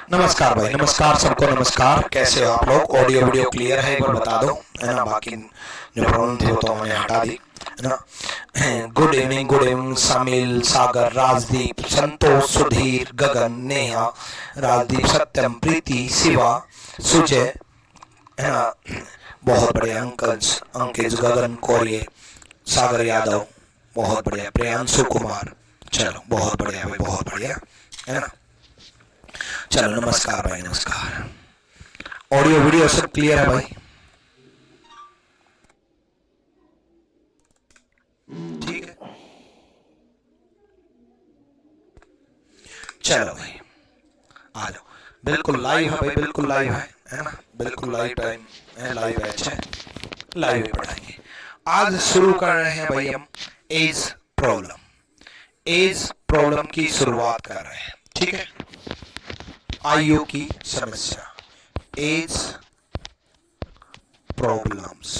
नमस्कार भाई, नमस्कार सबको, नमस्कार। कैसे हो आप लोग? ऑडियो वीडियो क्लियर है? एक बार बता दो, है ना। बाकी जो प्रॉब्लम थी वो तो मैंने हटा दी, है ना। गुड इवनिंग सामिल, सागर, राजदीप, संतोष, सुधीर, गगन, नेहा, राजदीप, सत्यम, प्रीति, शिवा, सुजय, है ना। बहुत बढ़िया अंकज, अंकित, गगन कोरिए, सागर यादव, बहुत बढ़िया, प्रियांशु कुमार। चलो बहुत बढ़िया भाई, बहुत बढ़िया, है ना। चलो नमस्कार भाई, नमस्कार। ऑडियो वीडियो सब क्लियर है भाई? ठीक है, चलो भाई आ जाओ। बिल्कुल लाइव है भाई, बिल्कुल लाइव है ना। बिल्कुल लाइव टाइम है, लाइव बैच है, लाइव ही पढ़ाएंगे। आज शुरू कर रहे हैं भाई हम एज प्रॉब्लम। एज प्रॉब्लम की शुरुआत कर रहे हैं, ठीक है। आयु की समस्या, एज प्रॉब्लम्स,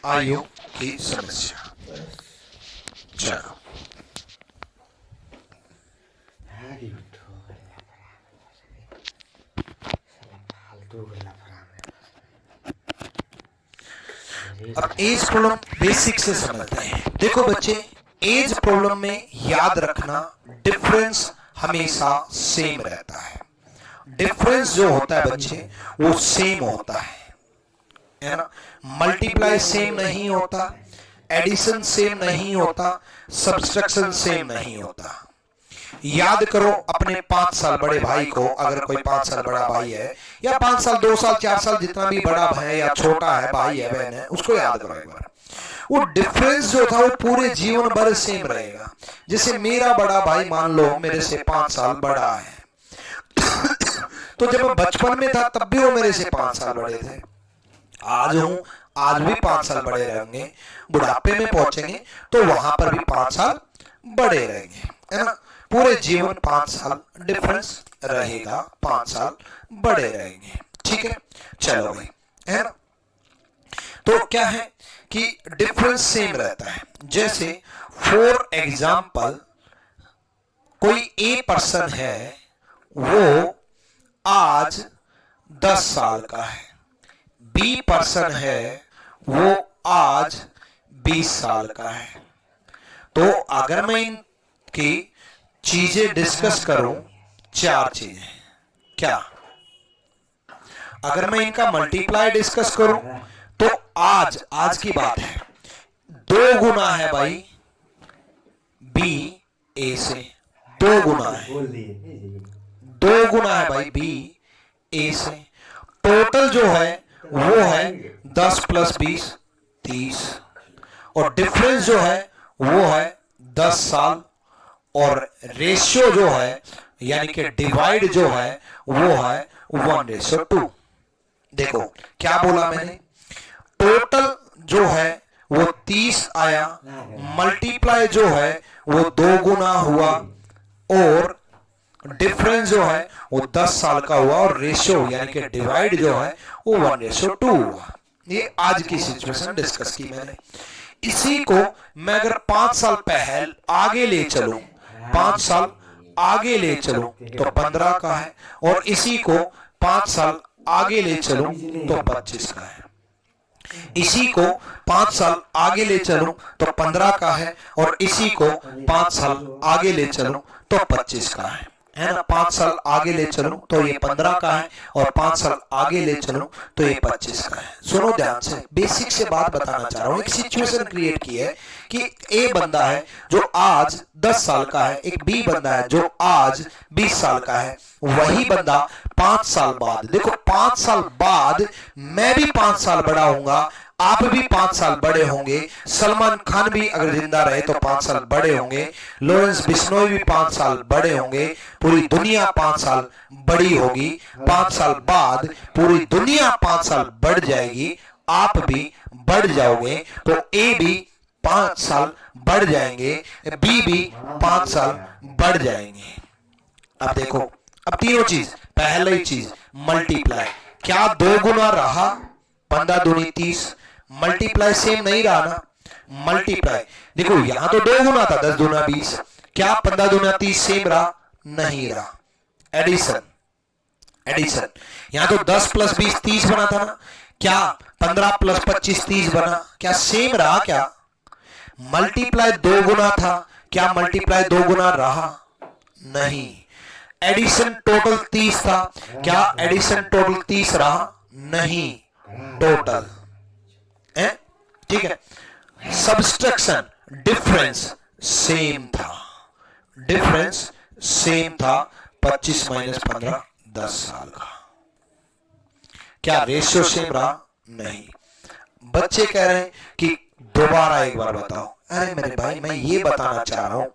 आयु की समस्या। चलो अब एज प्रॉब्लम बेसिक से समझते हैं। देखो बच्चे, एज प्रॉब्लम में याद रखना, डिफरेंस हमेशा सेम रहता है। डिफरेंस जो होता है बच्चे वो सेम होता है ना। मल्टीप्लाई सेम नहीं होता, एडिशन सेम नहीं होता, सब्सट्रैक्शन सेम नहीं होता। याद करो अपने 5 साल बड़े भाई को, अगर कोई 5 साल बड़ा भाई है, या 5 साल 2 साल 4 साल जितना भी बड़ा है या छोटा है, भाई है बहन है, उसको याद करो एक बार। वो डिफरेंस जो था वो पूरे जीवन भर सेम रहेगा। जैसे मेरा बड़ा भाई मान लो मेरे से 5 साल बड़ा है, तो जब मैं बचपन में था तब भी वो मेरे से 5 साल बड़े थे। आज हूं, आज भी 5 साल बड़े रहेंगे। बुढ़ापे में पहुंचेंगे तो वहां पर भी 5 साल बड़े रहेंगे, है ना। पूरे जीवन 5 साल डिफरेंस रहेगा, 5 साल बड़े रहेंगे, ठीक है। चलो भाई, है ना। तो क्या है कि डिफरेंस सेम रहता है। जैसे फॉर एग्जाम्पल, कोई ए पर्सन है, वो आज 10 साल का है। बी पर्सन है, वो आज 20 साल का है। तो अगर मैं इनकी चीजें डिस्कस करूं, 4 चीजें, क्या अगर मैं इनका मल्टीप्लाई डिस्कस करूं तो आज की बात है, 2 गुना है भाई बी ए से, 2 गुना है, 2 गुना है भाई बी ए से। टोटल जो है वो है 10 प्लस 20 30, और डिफरेंस जो है वो है 10 साल, और रेशियो जो है यानी कि डिवाइड जो है वो है 1:2। देखो क्या बोला मैंने, टोटल जो है वो 30 आया, मल्टीप्लाई जो है वो 2 गुना हुआ, और डिफरेंस जो है वो 10 साल का हुआ, और रेशियो यानी कि डिवाइड जो है वो 1:2 हुआ। ये आज की सिचुएशन डिस्कस की मैंने। इसी को मैं अगर 5 साल पहले आगे ले चलूं, 5 साल आगे ले चलूं तो 15 का है, और इसी को 5 साल आगे ले चलूं तो 25 का है। इसी को 5 साल आगे ले चलूं तो 15 का है, और इसी को 5 साल आगे ले चलूं तो 25 का है ना। 5 साल आगे ले चलूं तो ये 15 का है, और 5 साल आगे ले चलूं तो ये 25 का है। सुनो ध्यान से, बेसिक से बात बताना चाह रहा हूं। एक सिचुएशन क्रिएट की है कि ए बंदा है जो आज 10 साल का है, एक बी बंदा है जो आज 20 साल का है। वही बंदा 5 साल बाद, देखो 5 साल बाद मैं भी 5 साल बड़ा होऊंगा, आप भी 5 साल बड़े होंगे, सलमान खान भी अगर जिंदा रहे तो 5 साल बड़े होंगे, लॉरेंस बिश्नोई भी 5 साल बड़े होंगे, पूरी दुनिया 5 साल बड़ी होगी। 5 साल बाद पूरी दुनिया 5 साल बढ़ जाएगी, आप भी बढ़ जाओगे, तो ए भी 5 साल बढ़ जाएंगे, बी भी 5 साल बढ़ जाएंगे। अब देखो, अब तीनों चीज, पहली चीज मल्टीप्लाई, क्या 2 गुना रहा, 15 दूनी 30, मल्टीप्लाई सेम नहीं रहा ना। मल्टीप्लाई देखो, यहां तो 2 गुना था, 10 दूना 20, क्या 15 दूना 30 सेम रहा? नहीं रहा। Addition, addition. यहां तो 10 प्लस 20 30 बना था ना, क्या 15 प्लस 25 30 बना? क्या सेम रहा? क्या मल्टीप्लाई 2 गुना था, क्या मल्टीप्लाई 2 गुना रहा? नहीं। एडिशन टोटल 30 था, क्या एडिशन टोटल 30 रहा? नहीं, टोटल है। ठीक है। सब्सट्रैक्शन डिफरेंस सेम था, डिफरेंस सेम था, 25 माइनस 15 10 साल का। क्या रेशियो सेम रहा? नहीं। बच्चे कह रहे हैं कि दोबारा एक बार बताओ। अरे मेरे भाई, मैं ये बताना चाह रहा हूं,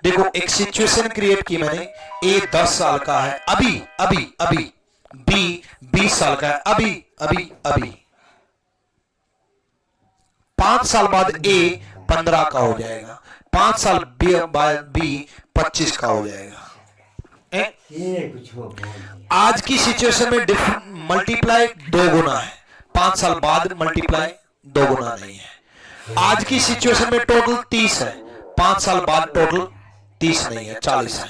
देखो एक सिचुएशन क्रिएट की मैंने, ए 10 साल का है अभी अभी अभी, बी 20 साल का है अभी अभी अभी, 5 साल बाद ए 15 का हो जाएगा, 5 साल बाद बी 25 का हो जाएगा। आज की सिचुएशन में मल्टीप्लाई 2 गुना है, 5 साल बाद मल्टीप्लाई 2 गुना नहीं है। आज की सिचुएशन में टोटल 30 है, 5 साल बाद टोटल 30 नहीं है, 40 है।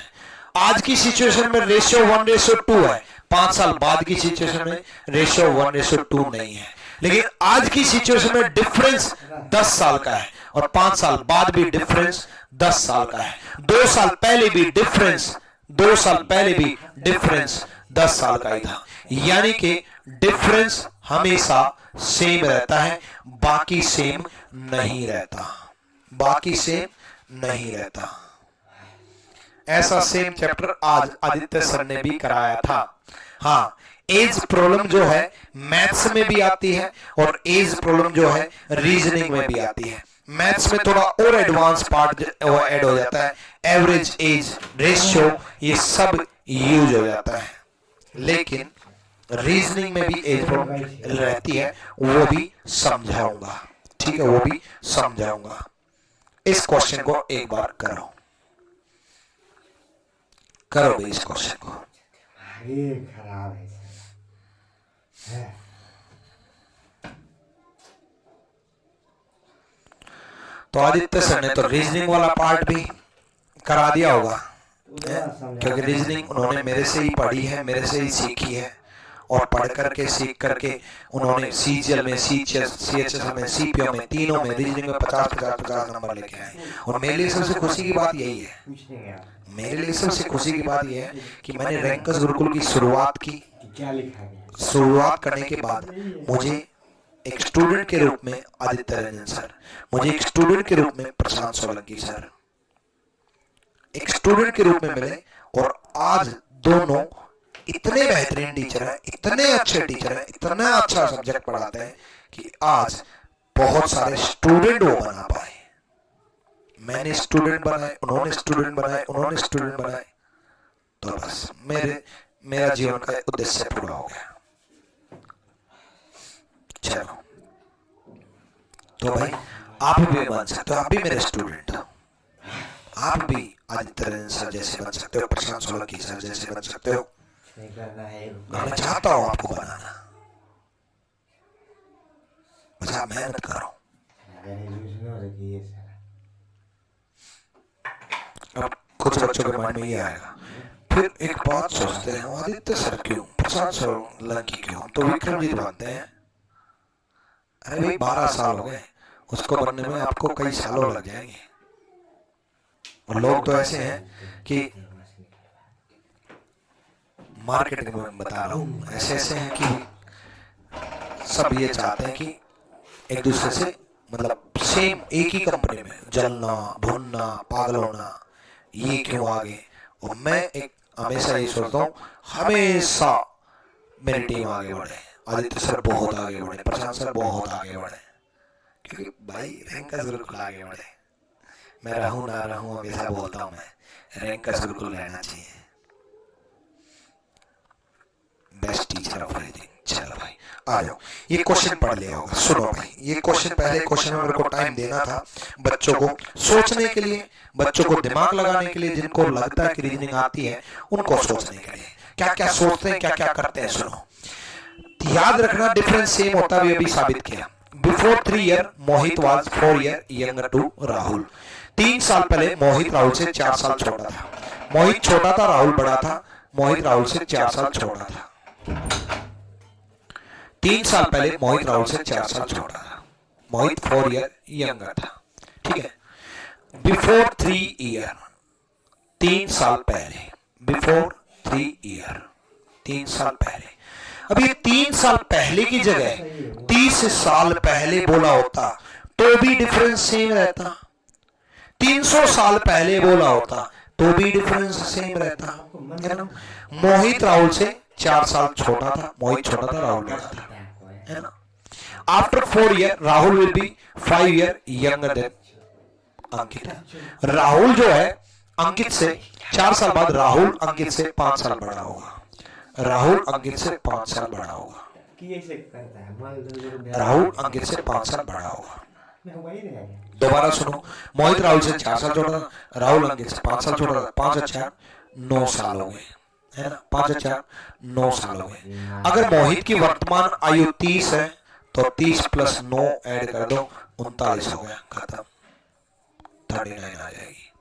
आज की सिचुएशन में रेशियो 1:2 है, 5 साल बाद की सिचुएशन में रेशियो 1:2 नहीं है। लेकिन आज की सिचुएशन में डिफरेंस 10 साल का है और 5 साल बाद भी डिफरेंस 10 साल का है। 2 साल पहले भी डिफरेंस, 2 साल पहले भी डिफरेंस 10 साल का ही था। यानी कि डिफरेंस हमेशा सेम रहता है, बाकी सेम नहीं रहता, बाकी सेम नहीं रहता। ऐसा सेम चैप्टर आज आदित्य सर ने भी कराया था। हाँ, एज प्रॉब्लम जो है मैथ्स में भी आती है और एज प्रॉब्लम जो है रीजनिंग में भी आती है। मैथ्स में थोड़ा और एडवांस पार्ट ऐड हो जाता है, एवरेज एज रेशियो ये सब यूज हो जाता है। लेकिन रीजनिंग में भी एज प्रॉब्लम रहती है, वो भी समझाऊंगा। ठीक है, वो भी समझाऊंगा। इस क्वेश्चन को एक बार करो, करो भाई इस क्वेश्चन को। खराब है। तो आदित्य सर ने तो रीजनिंग वाला पार्ट भी करा दिया होगा, क्योंकि रीजनिंग उन्होंने मेरे से ही पढ़ी है, मेरे से ही सीखी है, और पढ़ करके सीख करके उन्होंने सीजीएल में, सीएचएसएल में, सीपीओ में, तीनों में रीजनिंग में 50 नंबर लेके आए। और मेरे लिए सबसे खुशी की बात यही है, मेरे लिए सबसे खुशी की बात यह है कि मैंने रैंकर्स गुरुकुल की शुरुआत की। क्या लिखा गया? शुरुआत करने के बाद मुझे एक स्टूडेंट के रूप में आदित्य रंजन सर, मुझे एक स्टूडेंट के रूप में प्रशांत सोलंकी सर एक स्टूडेंट के रूप में मिले, और आज दोनों इतने बेहतरीन टीचर हैं, इतने अच्छे टीचर हैं, इतना अच्छा सब्जेक्ट पढ़ाते हैं कि आज बहुत सारे स्टूडेंट वो बना पाए। मैंने स्टूडेंट बनाए, उन्होंने स्टूडेंट बनाए, उन्होंने स्टूडेंट बनाए, तो बस मेरा जीवन का उद्देश्य पूरा हो गया। चलो, तो भाई आप भी बन सकते हो, आप भी मेरे स्टूडेंट हो, आप भी आदित्य रंजन सर जैसे बन सकते हो, प्रशांत सोलंकी सर जैसे बन सकते हो। मैं चाहता हूं आपको बनाना, बस आप मेहनत करो। अब कुछ बच्चों के मन में ये आएगा, फिर एक बात सोचते हैं, आदित्य सर क्यों, प्रशांत सोलंकी क्यों, तो विक्रमजीत बनते हैं। अरे भाई 12 साल हो गए, उसको बनने में आपको कई सालों लग जाएंगे। और लोग तो ऐसे हैं कि मार्केटिंग में बता रहा हूँ, ऐसे ऐसे हैं कि सब ये चाहते हैं कि एक दूसरे से, मतलब सेम एक ही कंपनी में जलना, भूनना, पागल होना, ये क्यों आगे। और मैं एक हमेशा ये सोचता हूँ, हमेशा मेरी टीम आगे बढ़े, आदित्य सर बहुत आगे बढ़े, प्रशांत सर बहुत आगे बढ़े, क्योंकि भाई रैंकर्स गुरुकुल आगे बढ़े। मैं रहूं ना रहूं, हमेशा बोलता हूं मैं, रैंकर्स गुरुकुल रहना चाहिए, बेस्ट टीचर ऑफ रीजनिंग। चलो भाई आ जाओ, ये क्वेश्चन पढ़ लिया होगा, सुनो भाई। ये क्वेश्चन, पहले क्वेश्चन में मेरे को टाइम देना था बच्चों को सोचने के लिए, बच्चों को दिमाग लगाने के लिए, जिनको लगता है कि रीजनिंग आती है उनको सोचने के लिए, क्या क्या सोचते हैं, क्या क्या करते हैं। सुनो, याद रखना डिफरेंस सेम होता है, अभी साबित किया। Before 3 year Mohit was 4 year younger to Rahul. 3 साल पहले मोहित राहुल से 4 साल छोटा था। मोहित छोटा था, राहुल बड़ा था। मोहित राहुल से 4 साल छोटा था। 3 साल पहले मोहित राहुल से 4 साल छोटा था। मोहित 4 ईयर यंगर था। ठीक है। बिफोर 3 ईयर, 3 साल पहले, बिफोर 3 ईयर, 3 साल पहले। अब ये 3 साल पहले की जगह 30 साल पहले बोला होता तो भी डिफरेंस सेम रहता। 300 साल पहले बोला होता तो भी डिफरेंस सेम रहता है ना। मोहित राहुल से 4 साल छोटा था। मोहित छोटा था, राहुल बड़ा था, है ना। After 4 year Rahul will be 5 year younger than Ankit. Rahul जो है अंकित से 4 साल बाद राहुल अंकित से 5 साल बड़ा होगा। राहुल अंकित से 5 साल बड़ा होगा। राहुल अंकित से 5 साल बड़ा होगा। दोबारा सुनो, मोहित राहुल से 4 साल छोटा था, राहुल अंकित से 5 साल छोटा था। 5 और 4 9 साल हो गए, है ना। 5 और 4 9 साल हो गए। अगर मोहित की वर्तमान आयु 30 है तो 30 प्लस 9 ऐड कर दो, 39 हो गया, खत्म। 39 आ जाएगी।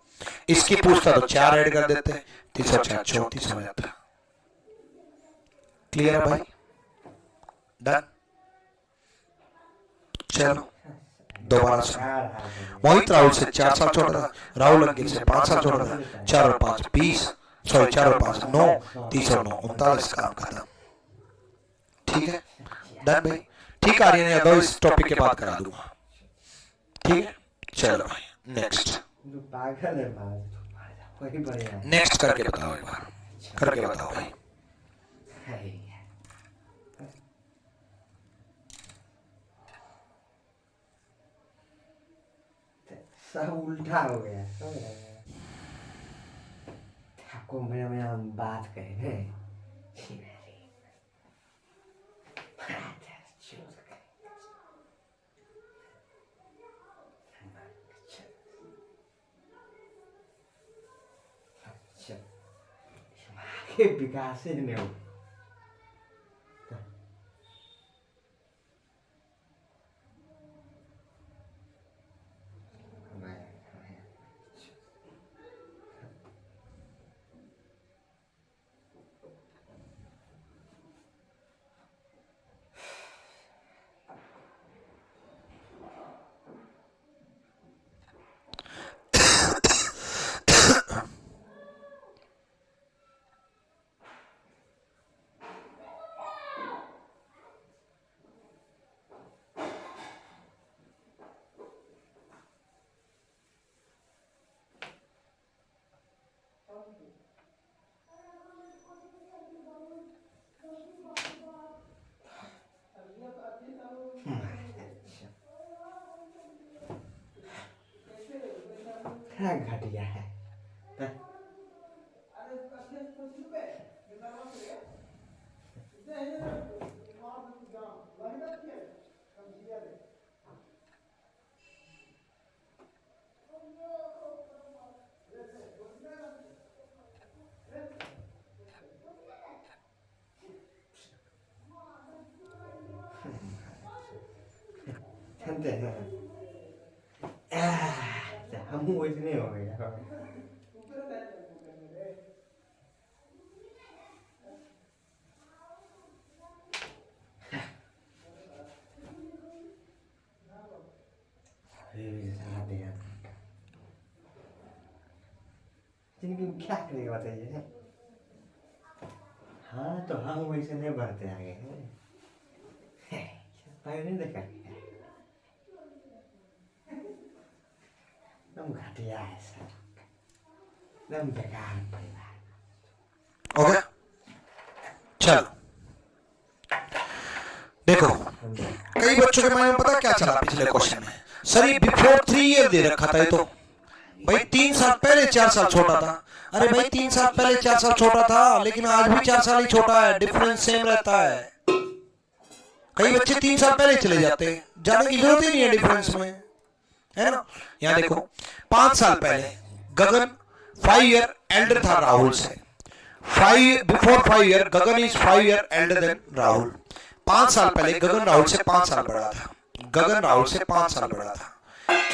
इसकी पूछता तो 4 ऐड कर देते, 30 और 4 34 हो जाता। क्लियर है भाई? डन। चलो दोबारा सुनो। मोहित राहुल से 4 साल छोटा था, राहुल अंकित से 5 साल छोटा था। 4 और 5 20, सॉरी 4 और 5 9, 30 और 9 39, काम खत्म। ठीक है, डन भाई। ठीक आ रही है यादव, इस टॉपिक के बाद करा दूंगा। ठीक है, चलो भाई नेक्स्ट। नेक्स्ट करके बताओ, एक बार करके बताओ भाई। सब उल्टा हो गया। आपको मैं हम बात करें विकास नहीं हो। क्या घटिया है। हम वैसे हो गया। जिनकी क्या करेगा बताइए। हाँ तो हम वैसे नहीं बढ़ते आगे। पहले नहीं देखा एकदम घटिया है सर, एकदम बेकार परिवार। हो गया? चलो देखो, कई बच्चों के मन में पता क्या चला पिछले क्वेश्चन में, सर ये बिफोर 3 ईयर दे रखा था, ये तो भाई 3 साल पहले 4 साल छोटा था। अरे भाई 3 साल पहले 4 साल छोटा था, लेकिन आज भी 4 साल ही छोटा है, डिफरेंस सेम रहता है। कई बच्चे 3 साल पहले चले जाते हैं, जाने की जरूरत ही नहीं है डिफरेंस में, है ना। यहाँ देखो 5 साल पहले गगन 5 ईयर एल्डर था राहुल से। 5 before 5 year Gagan is 5 year elder than Rahul. 5 साल पहले गगन राहुल से 5 साल बड़ा था। गगन राहुल से 5 साल बड़ा था।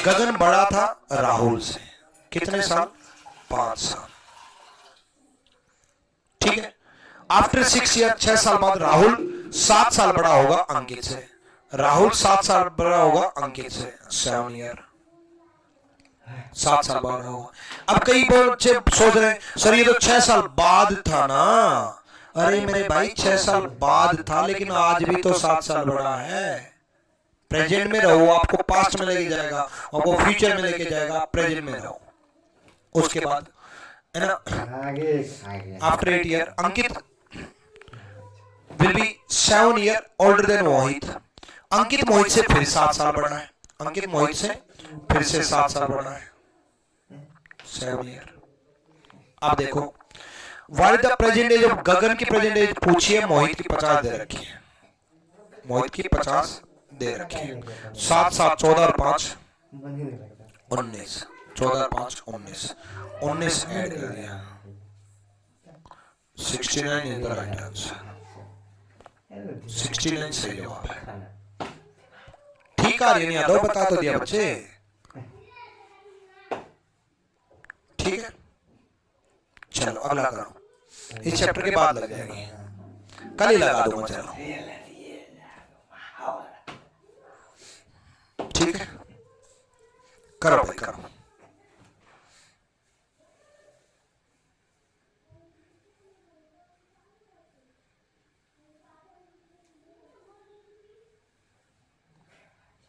गगन बड़ा था राहुल से कितने साल? 5 साल। ठीक है। आफ्टर 6 ईयर 6 साल बाद राहुल 7 साल बड़ा होगा अंकित से। राहुल 7 साल बड़ा होगा अंकित से। 7 ईयर 7 साल बड़ा होगा। अब कई बच्चे सोच रहे हैं सर ये तो 6 साल बाद था ना। अरे मेरे भाई 6 साल बाद था लेकिन आज भी तो 7 साल बड़ा है। प्रेजेंट में रहो, आपको पास्ट में लेके जाएगा, आपको फ्यूचर में लेके जाएगा। प्रेजेंट में रहो, उसके बाद है ना। आगे after 8 year Ankit will be 7 year older than Mohit. Ankit Mohit से फिर 7 साल बड़ा है। अंकित मोहित से फिर से 7 साल बड़ा है। 7 ईयर। अब देखो what is the present age of Gagan की प्रेजेंट एज पूछिए। मोहित की 50 दे रखी है। मोहित की 50 दे रखी है। 7 7 14 और 5 मन ही नहीं लगता। 19। 14 5 19 19 ऐड कर दिया। 69 इज द राइट आंसर। 69 सही जवाब है। ठीक है आर्यन यादव बता तो दिया बच्चे। ठीक है चलो अगला करो। इस चैप्टर के बाद लग जाएगी, कल ही लगा दूंगा। चलो ठीक है करो भाई करो।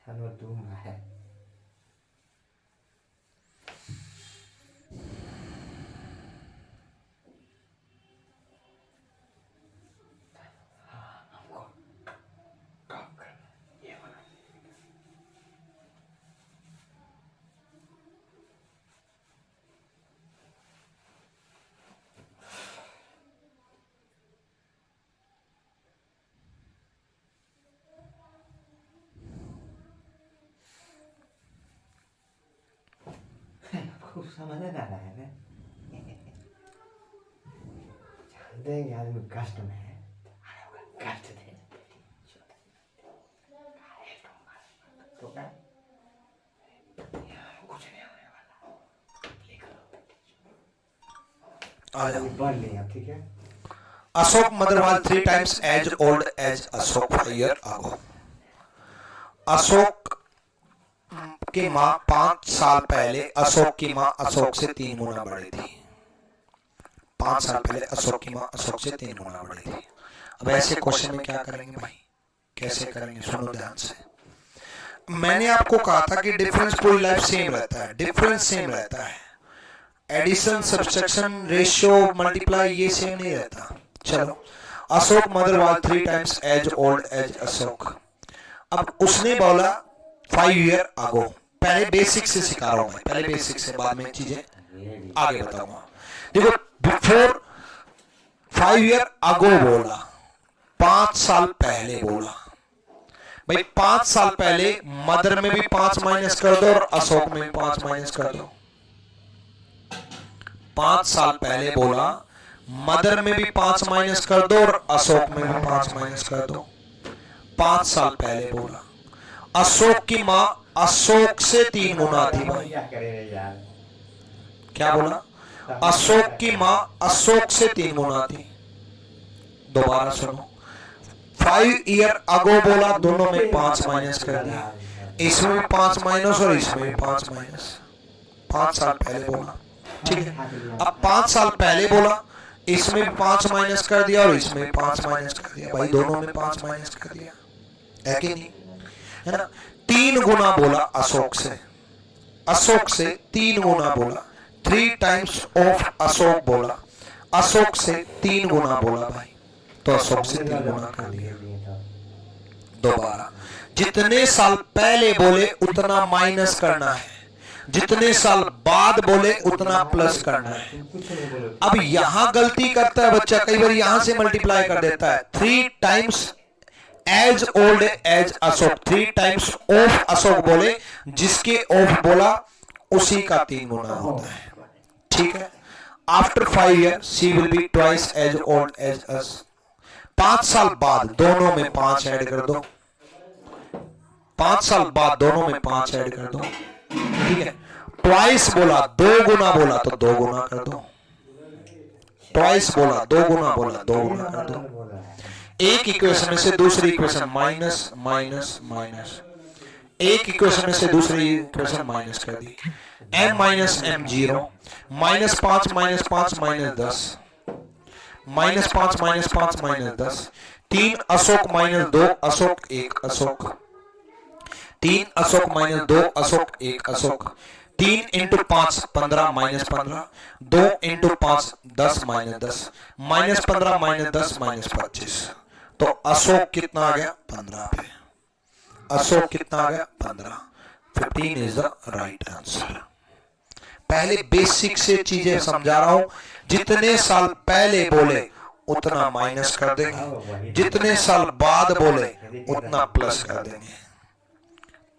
चलो तुम है कुछ समझ नहीं आ रहा है ना। जानते हैं कि आदमी कष्ट में है, कष्ट दे तो क्या कुछ नहीं होने वाला। आ जाओ। पढ़ लिया ठीक है। Ashok mother was 3 times as old as Ashok 5 years ago. Ashok की माँ 5 साल पहले अशोक की माँ अशोक से 3 गुना बड़ी थी। 5 साल पहले अशोक की माँ अशोक से 3 गुना बड़ी थी। अब ऐसे क्वेश्चन में क्या करेंगे भाई, कैसे करेंगे, सुनो ध्यान से। मैंने आपको कहा था कि डिफरेंस पूरी लाइफ सेम रहता है, डिफरेंस सेम रहता है, एडिशन सब्सट्रैक्शन रेशियो मल्टीप्लाई ये सेम नहीं रहता। चलो Ashok mother was 3 times as old as Ashok. अब उसने बोला 5 years ago। पहले बेसिक से सिखा रहा हूं मैं, पहले बेसिक से, बाद में चीजें आगे बताऊंगा। देखो बिफोर 5 years ago बोला, 5 साल पहले बोला। भाई 5 साल पहले मदर में भी 5 माइनस कर दो और अशोक में भी 5 माइनस कर दो। 5 साल पहले बोला, मदर में भी 5 माइनस कर दो और अशोक में भी 5 माइनस कर दो। 5 साल पहले बोला। अशोक की माँ अशोक से 3 गुना थी भाई। क्या करेंगे यार। क्या बोला? अशोक की माँ अशोक से 3 गुना थी। दोबारा सुनो, 5 years ago बोला, दोनों में 5 माइनस कर दिया। इसमें भी 5 माइनस और इसमें भी 5 माइनस। 5 साल पहले बोला, ठीक है। अब 5 साल पहले बोला, इसमें भी 5 माइनस कर दिया और इसमें भी 5 माइनस कर दिया। भाई दोनों में 5 माइनस कर दिया, है कि नहीं, है ना। 3 गुना बोला अशोक से, अशोक से 3 गुना बोला। 3 times ऑफ अशोक बोला, अशोक से 3 गुना बोला भाई, तो अशोक से 3 गुना कर दिया। दोबारा, जितने साल पहले बोले उतना माइनस करना है, जितने साल बाद बोले उतना प्लस करना है। अब यहां गलती करता है बच्चा, कई बार यहां से मल्टीप्लाई कर देता है। 3 times as old as Ashok, 3 times of Ashok बोले, जिसके ऑफ बोला उसी का 3 गुना होता है, ठीक है। After 5 years she will be twice as old as us. 5 साल बाद दोनों में 5 ऐड कर दो, 5 साल बाद दोनों में 5 ऐड कर दो, ठीक है। ट्वाइस बोला, 2 गुना बोला, तो 2 गुना कर दो। ट्वाइस बोला, दो गुना बोला, दो गुना कर दो। बोल रहा है एक इक्वेशन में से दूसरी इक्वेशन माइनस माइनस माइनस, एक इक्वेशन में से दूसरी इक्वेशन माइनस कर दी। m minus m 0, -5 -5 -10, -5 -5 -10, 3 Ashok -2 Ashok 1 Ashok, 3 Ashok -2 Ashok 1 Ashok, 3 into 5 15 -15, 2 into 5 10 -10, -15 -10 -25। तो अशोक कितना आ गया 15 पे, अशोक कितना आ गया 15। 15 इज द राइट आंसर। पहले बेसिक से चीजें समझा रहा हूं, जितने साल पहले बोले उतना माइनस कर देंगे, जितने साल बाद बोले उतना प्लस कर देंगे।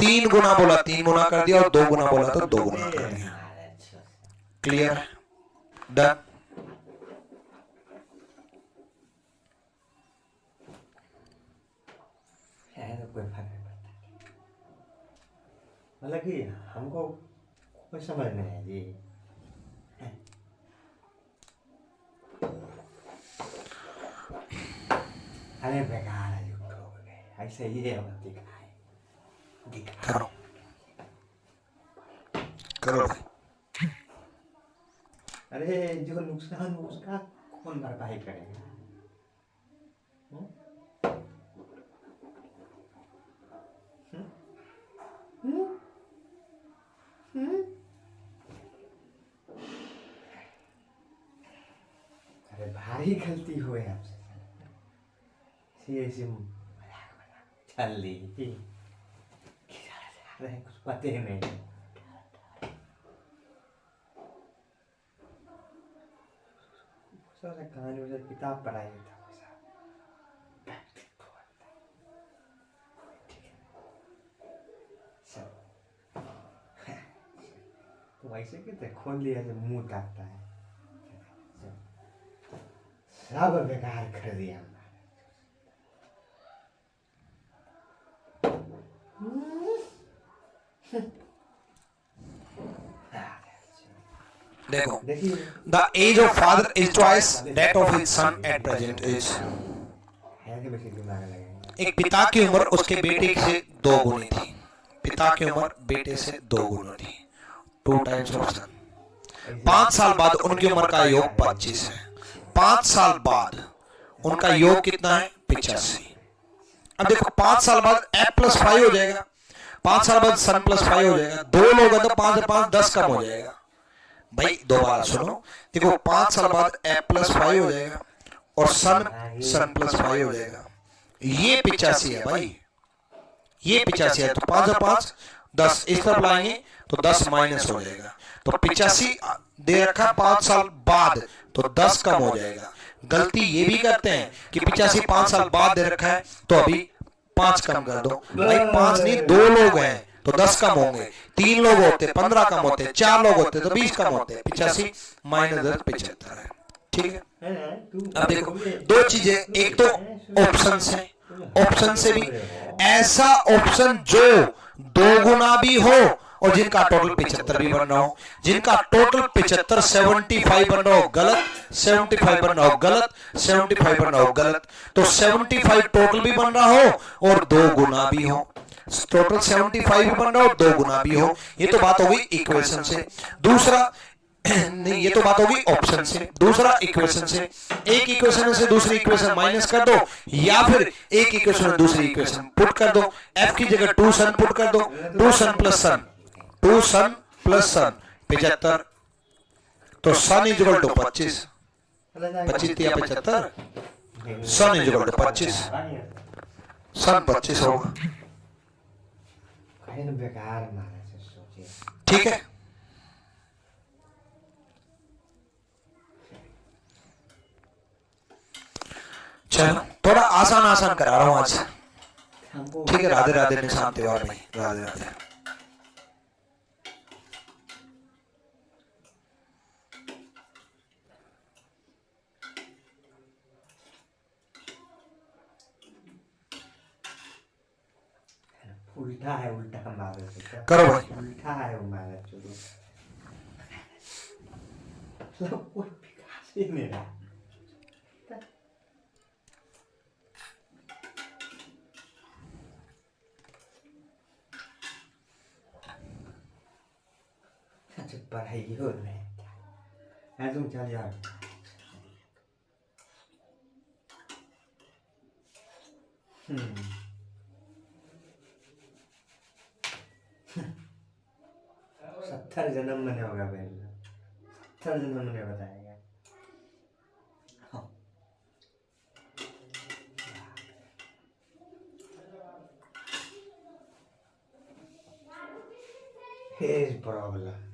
3 गुना बोला 3 गुना कर दिया, और 2 गुना बोला तो 2 गुना कर दिया। Clear, done. है तो कोई फर्क नहीं पड़ता, मतलब कि हमको कोई समझ नहीं है जी। अरे बेकार है जो हो गए, ऐसे ही है हम दिखाए करो करो भाई। अरे जो नुकसान उसका कौन भरपाई करेगा? हम्म? हम्म? हम्म? अरे भारी गलती हुए आपसे, ऐसी मजाक बना चल ली रहे, कुछ पते ही नहीं। कहानी वैसे किताब पढ़ाई था तो वैसे कहते खोल लिया जब मुंह ताकता है, सब बेकार कर दिया। देखो, the age of father is twice that of his son at present age. एक पिता की उम्र उसके बेटे से 2 गुनी थी, पिता की उम्र बेटे से 2 गुनी थी, 2 टाइम्स ऑफ सन। 5 साल बाद उनकी उम्र का योग 25 है, 5 साल बाद उनका योग कितना है 85। अब देखो 5 साल बाद f प्लस 5 हो जाएगा, 5 साल बाद सन प्लस 5 हो जाएगा, 2 लोग हैं तो 5 से 5 10 कम हो जाएगा। भाई दोबारा सुनो, देखो 5 साल बाद f प्लस 5 हो जाएगा और सन प्लस 5 हो जाएगा, ये 85 है भाई, ये 85 है। तो 5 और 5 10, इस तरफ लाएंगे तो 10 माइनस हो जाएगा, तो 85 दे रखा 5 साल बाद तो 10 कम हो जाएगा। गलती ये भी करते हैं कि 85 5 साल बाद दे रखा है तो अभी 5 कम कर दो। भाई 5 नहीं, 2 लोग हैं तो 10 कम होंगे, 3 लोग होते 15 कम होते, 4 लोग होते तो 20 कम होते। 85 माइनस 10 75 है, ठीक है। अब देखो 2 चीजें, एक तो ऑप्शन से, ऑप्शन से भी ऐसा ऑप्शन जो 2 गुना भी हो और जिनका टोटल 75 भी बन रहा हो, जिनका टोटल 75 75 बन रहा हो गलत, 75 बन रहा हो गलत, 75 बन रहा हो गलत, तो 75 टोटल भी बन रहा हो और 2 गुना भी हो, टोटल 75 भी बन रहा हो 2 गुना भी हो। ये तो बात हो गई इक्वेशन से। दूसरा नहीं, ये तो बात होगी ऑप्शन से। दूसरा इक्वेशन से, एक इक्वेशन से दूसरी इक्वेशन माइनस कर दो या फिर एक इक्वेशन में दूसरी इक्वेशन पुट कर दो। f की जगह 2 सन पुट कर दो, 2 सन प्लस सन, 2 सन प्लस सन 75, तो सन इज इक्वल टू 25, 25 या 75, सन इज इक्वल टू 25, सन 25 होगा, बेकार मारा से सोचे। ठीक है। चलो थोड़ा आसान आसान करा रहा हूं आज, ठीक है। राधे राधे, निशान त्योहार भाई, राधे राधे। उल्टा है, उल्टा मारे से करो भाई, उल्टा है वो मारे चलो कोई विकास ही नहीं रहा। पढ़ाई हो रही है तुम चल जाओ सत्तर जन्म मैंने होगा पहले 70 जन्म मैंने बताया Here's problem.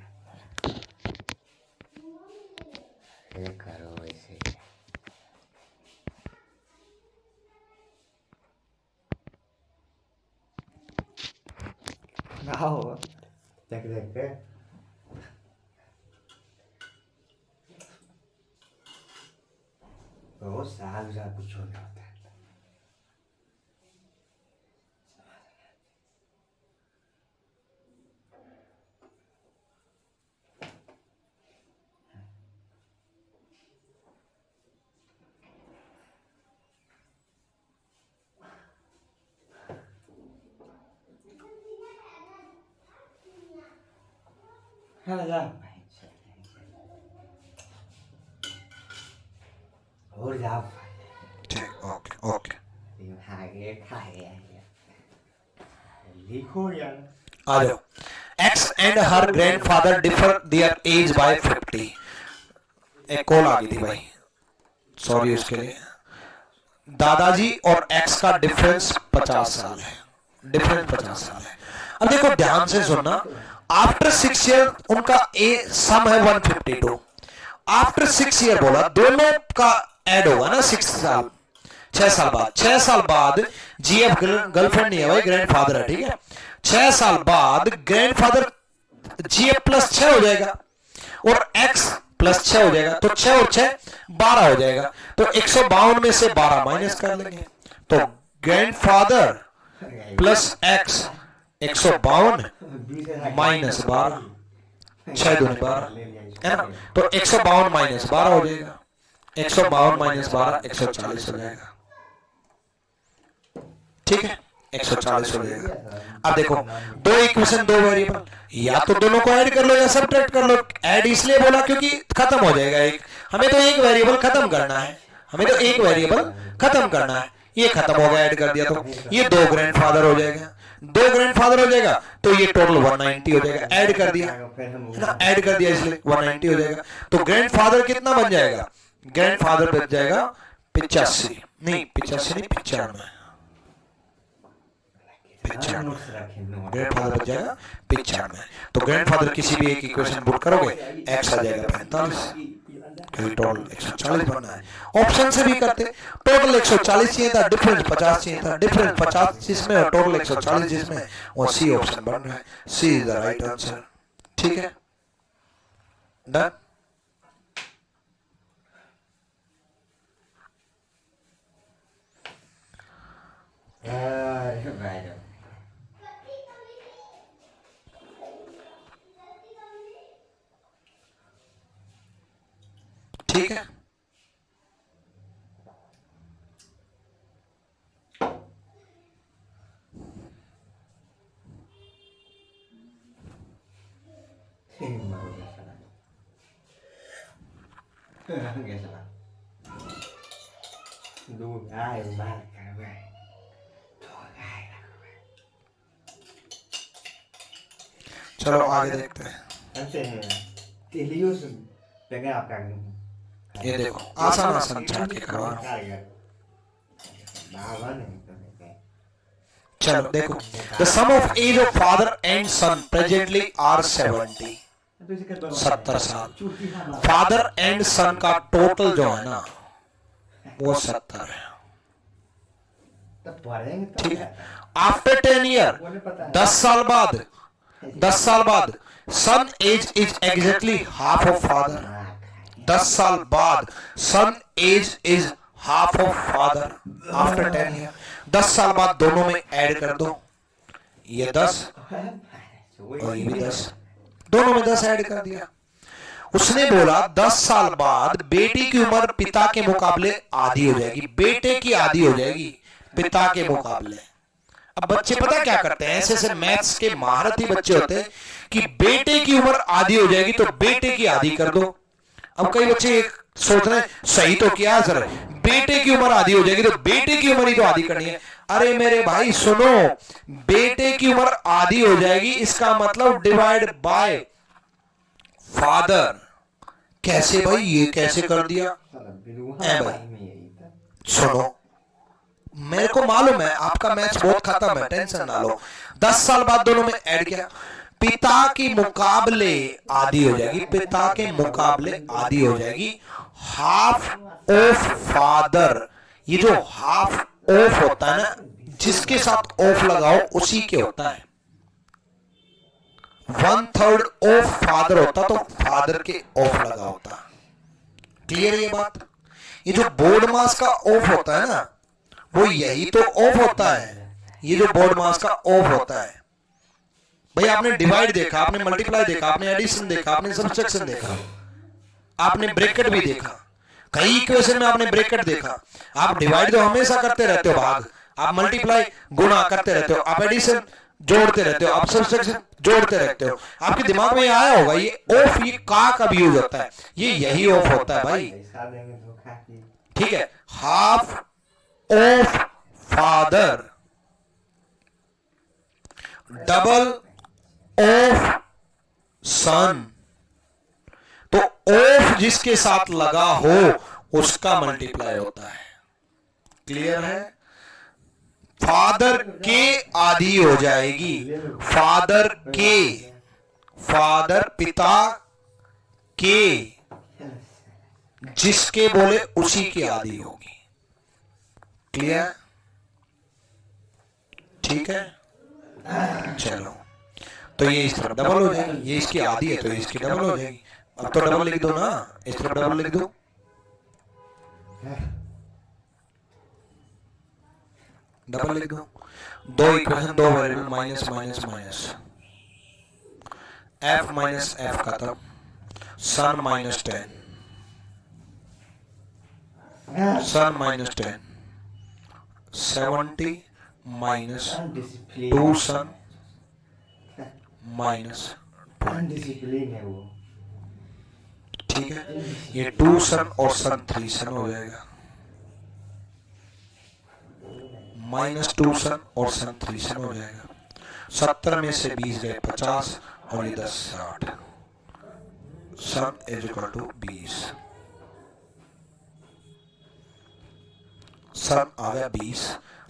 ये करो ऐसे आओ देख देख के बहुत साल कुछ हो गया होता है हाँ जा और जा ठीक ओके ओके आगे खाए लिखो यार आ जाओ X and her grandfather differ their age by 50 एक कॉल आ गई थी भाई सॉरी उसके लिए दादाजी और एक्स का डिफरेंस 50 साल है डिफरेंस 50 साल है अब देखो ध्यान से सुनना आफ्टर 6 ईयर उनका ए सम है 152 आफ्टर 6 ईयर बोला दोनों का ऐड होगा ना 6 साल बाद जीएफ गर्लफ्रेंड नहीं है भाई ग्रैंडफादर है ठीक है 6 साल बाद ग्रैंडफादर जीएफ प्लस 6 हो जाएगा और एक्स प्लस 6 हो जाएगा तो 6 और 6 12 हो जाएगा तो 152 में से 12 माइनस कर लेंगे तो ग्रैंडफादर प्लस एक्स 152 माइनस 12 6 दूनी 12 है ना तो 152 माइनस 12 हो जाएगा 152 माइनस 12 140 हो जाएगा ठीक है 140 हो जाएगा अब देखो दो इक्वेशन दो वेरिएबल या तो दोनों को ऐड कर लो या सब्ट्रैक्ट कर लो ऐड इसलिए बोला क्योंकि खत्म हो जाएगा एक हमें तो एक वेरिएबल खत्म करना है ये खत्म हो गया ऐड कर दिया तो ये दो ग्रैंडफादर हो जाएगा तो ये टोटल 190 हो जाएगा ऐड कर दिया इसलिए 190 हो जाएगा तो ग्रैंडफादर कितना बन जाएगा ग्रैंडफादर बच जाएगा 85 नहीं 95 ग्रैंडफादर बच जाएगा 95 तो ग्रैंडफादर किसी भी एक इक्वेशन पुट करोगे एक्स आ जाएगा 45 क्योंकि टोटल 140 बनना है ऑप्शन से भी करते टोटल 140 चाहिए था डिफरेंस 50 चाहिए था डिफरेंस 50 जिसमें और टोटल 140 जिसमें वो सी ऑप्शन बन रहा है सी इज द राइट आंसर ठीक है डन ठीक है चलो आगे देखते हैं ये देखो आसान चार्ट के करवा चलो देखो the sum of age of father and son presently are 70 साल फादर एंड सन का टोटल जो है ना वो 70 है ठीक है आफ्टर 10 ईयर 10 साल बाद son age is exactly half of father 10 साल बाद son age is half of father after 10 year 10 साल बाद दोनों में ऐड कर दो ये 10 और ये भी 10 दोनों में 10 ऐड कर दिया उसने बोला 10 साल बाद बेटी की उम्र पिता के मुकाबले आधी हो जाएगी बेटे की आधी हो जाएगी पिता के मुकाबले अब बच्चे पता क्या करते हैं, ऐसे ऐसे मैथ्स के महारथी बच्चे होते हैं कि बेटे की उम्र आधी हो जाएगी तो बेटे की आधी कर दो। अब कई बच्चे सोच रहे हैं सही तो क्या सर, बेटे की उम्र आधी हो जाएगी तो बेटे की उम्र ही तो आधी करनी है। अरे मेरे भाई सुनो, बेटे की उम्र आधी हो जाएगी इसका मतलब डिवाइड बाय फादर। कैसे भाई, ये कैसे कर दिया? ए भाई सुनो, मेरे को मालूम है आपका मैथ्स बहुत खत्म है, टेंशन ना लो। 10 साल बाद दोनों में ऐड किया, पिता के मुकाबले आधी हो जाएगी, पिता के मुकाबले आधी हो जाएगी। हाफ ऑफ फादर, ये जो हाफ ऑफ होता है ना, जिसके साथ ऑफ लगाओ उसी के होता है। 1/3 ऑफ फादर होता तो फादर के ऑफ लगा होता। क्लियर है ये बात? ये जो बोर्ड मास का ऑफ होता है ना, वो यही तो ऑफ होता है। ये जो बोर्ड मास का ऑफ होता है भाई, आपने डिवाइड देखा, आपने मल्टीप्लाई देखा, आपने एडिशन देखा, आपने सब्ट्रैक्शन देखा, आपने ब्रैकेट भी देखा, कई इक्वेशन में आपने ब्रैकेट देखा। आप डिवाइड तो हमेशा करते रहते हो भाग, आप मल्टीप्लाई गुणा करते रहते हो, आप एडिशन जोड़ते रहते हो, आप सब्ट्रैक्शन जोड़ते रहते हो। आपके दिमाग में आया होगा ये ऑफ, ये का कब यूज होता है, ये यही ऑफ होता है भाई। ठीक है, half of father, double of son. तो ऑफ जिसके साथ लगा हो उसका मल्टीप्लाई होता है। क्लियर है? फादर के आधी हो जाएगी, फादर के, फादर पिता के, जिसके बोले उसी की आधी होगी। क्लियर? ठीक है, चलो तो ये इस तरफ डबल हो जाएगी, ये इसकी आधी है तो इसकी डबल हो जाएगी। अब तो डबल लिख दो ना, इस तरफ डबल लिख दो, डबल लिख दो। दो इक्वेशन, दो variable, minus minus minus, F minus F खत्म, सन माइनस 10, सन माइनस 10, 70 माइनस 2 सन माइनस 20। है वो। ठीक है, ये 2 सन और सन 3 सन हो जाएगा, माइनस 2 सन और सन 3 सन हो जाएगा। 70 में से 20 गए 50 और ये 10 60, सन इज इक्वल टू 20। सन आ गया 20,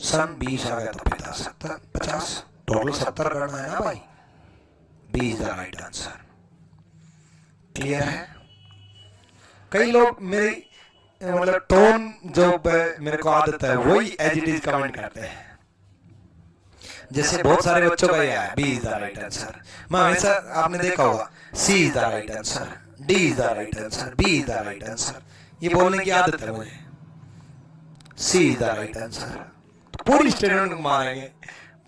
सन 20 आ गया तो पिता 70 50, टोटल 70 करना है ना भाई। 20 द राइट आंसर। क्लियर है? कई लोग मेरी मतलब टोन जो मेरे को आदत है वही एज इट इज कमेंट करते हैं। जैसे बहुत सारे बच्चों का ये है, B is the right answer. मैं हमेशा, आपने देखा होगा, C is the right answer, D is the right answer, B is the right answer, ये बोलने की आदत है मुझे। C is the right answer, पूरी स्टूडेंट को मारेंगे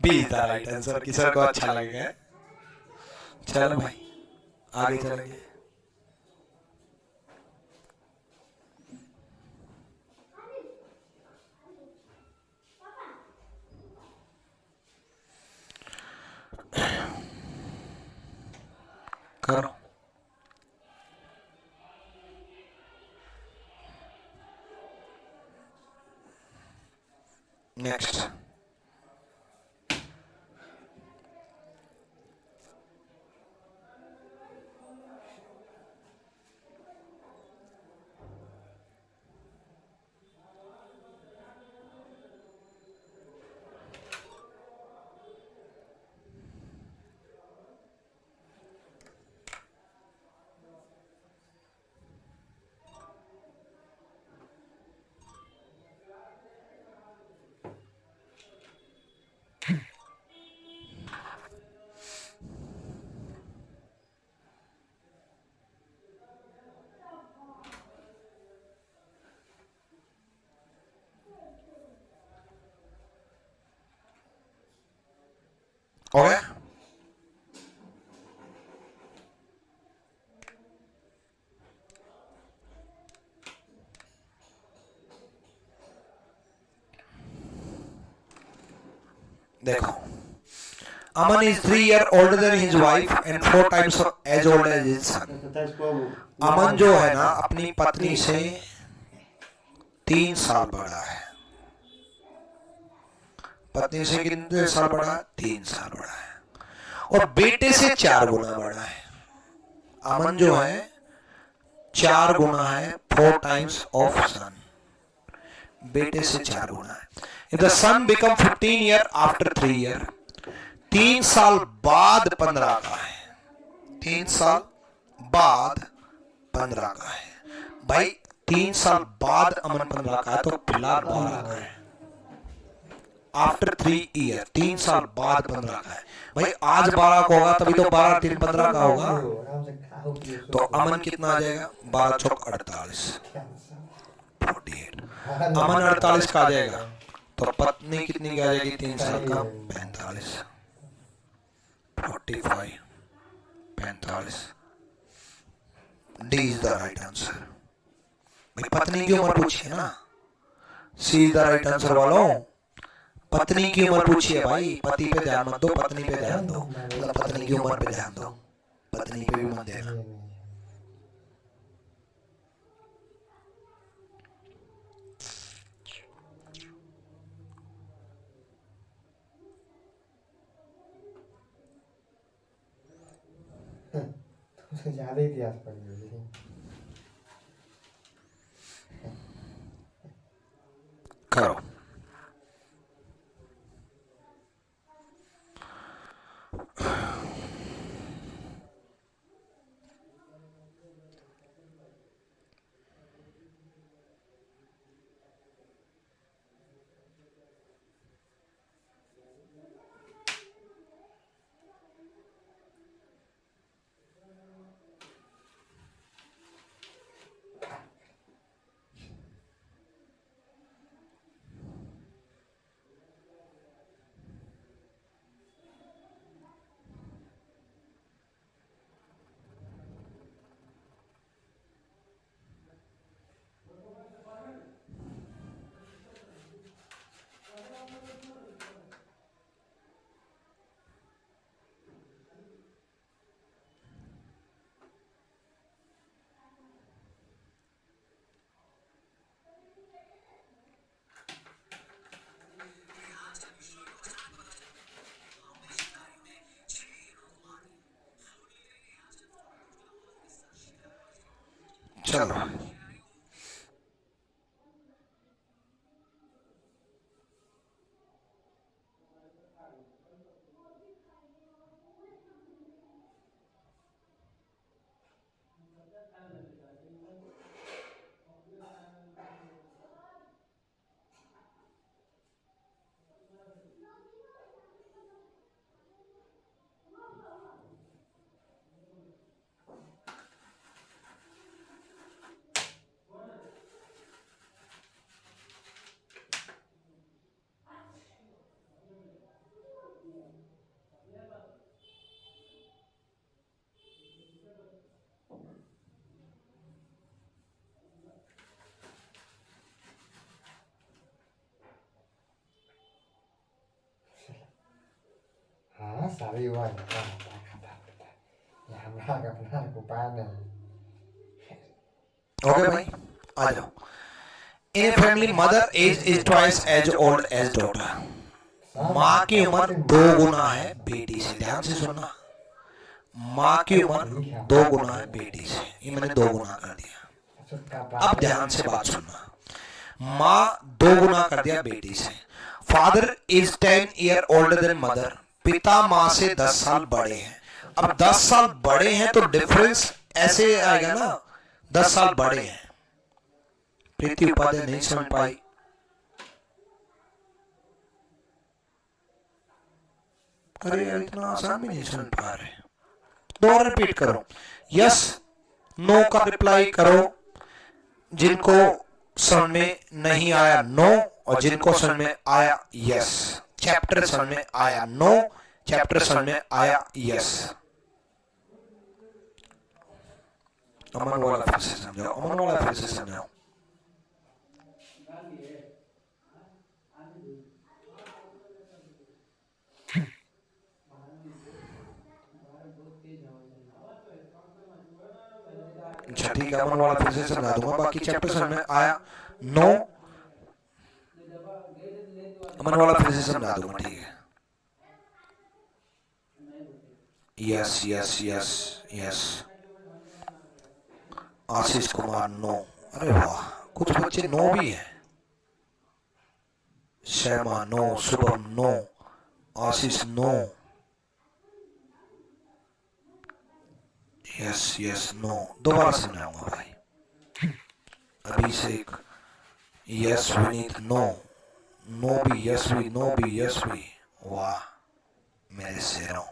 B is the right answer कि सर को अच्छा लगेगा। चलो भाई आगे चलेंगे। करो, नेक्स्ट। हो गया? देखो, अमन is 3 years older than his wife and 4 times as old as his son. तथा इसको अमन जो है ना अपनी पत्नी से 3 साल बड़ा है। पत्नी से कितने साल बड़ा है? 3 साल बड़ा है। और बेटे से 4 गुना बड़ा है। अमन जो है 4 गुना है, 4 times of son। बेटे से 4 गुना है। If the son become 15 years after 3 years, 3 साल बाद 15 का है। 3 साल बाद 15 का है। भाई 3 साल बाद अमन 15 का है तो फिलहाल 12 का है। आफ्टर 3 years, 3 साल बाद 15 का है। भाई आज 12 का होगा तभी तो 12 3 15 का होगा। आराम से खाओ पियो तो अमन कितना आ जाएगा? 12 चौक 48, 48। अमन 48 का आ जाएगा तो पत्नी कितनी की आ जाएगी? 3 साल का 45, 45, 45। D is the right answer. भाई पत्नी की उम्र पूछिए ना, सी इज द राइट आंसर वालों। पत्नी की उम्र पूछिए भाई, पति पे ध्यान मत दो, पत्नी पे ध्यान दो। मतलब पत्नी की उम्र पे ध्यान दो, पत्नी पे भी मत देना। तुमसे ज्यादा इतिहास पढ़ लिया। करो। चलो हाँ सारी हुआ है हमरा का अपना को पार नहीं। ओके भाई आ जाओ। In family mother age is twice as old as daughter. माँ की उम्र 2 गुना है बेटी से। ध्यान से सुनना, माँ की उम्र 2 गुना है बेटी से। ये मैंने 2 गुना कर दिया। अब ध्यान से बात सुनना, माँ 2 गुना कर दिया बेटी से। Father is 10 years older than mother. पिता माँ से 10 साल बड़े हैं। अब 10 साल बड़े हैं तो डिफरेंस ऐसे आएगा ना, 10 साल बड़े हैं। प्रीति उपाध्याय नहीं समझ पाई। अरे यार इतना आसान भी नहीं समझ पा रहे। दोबारा रिपीट करो, यस नो का रिप्लाई करो। जिनको समझ में नहीं आया नो, और जिनको समझ में आया यस। चैप्टर समझ में आया नो, चैप्टर समझ में आया यस। अमन वाला फिर से समझाओ, अमन वाला फिर से समझाओ। है, अमन वाला फिर से समझा दूंगा, बाकी चैप्टर समझ में आया? नो, अमन वाला फिर से समझा दूंगा, ठीक है? Yes yes yes yes. Ashish Kumar no. अरे वाह, कुछ बच्चे नो भी हैं। Sharma no, Shubham no, Ashish no, yes yes no. दोबारा समझाऊंगा भाई। Abhishek yes, Vineet no, no भी यस भी, नो भी यस भी। वाह मेरे शेरों,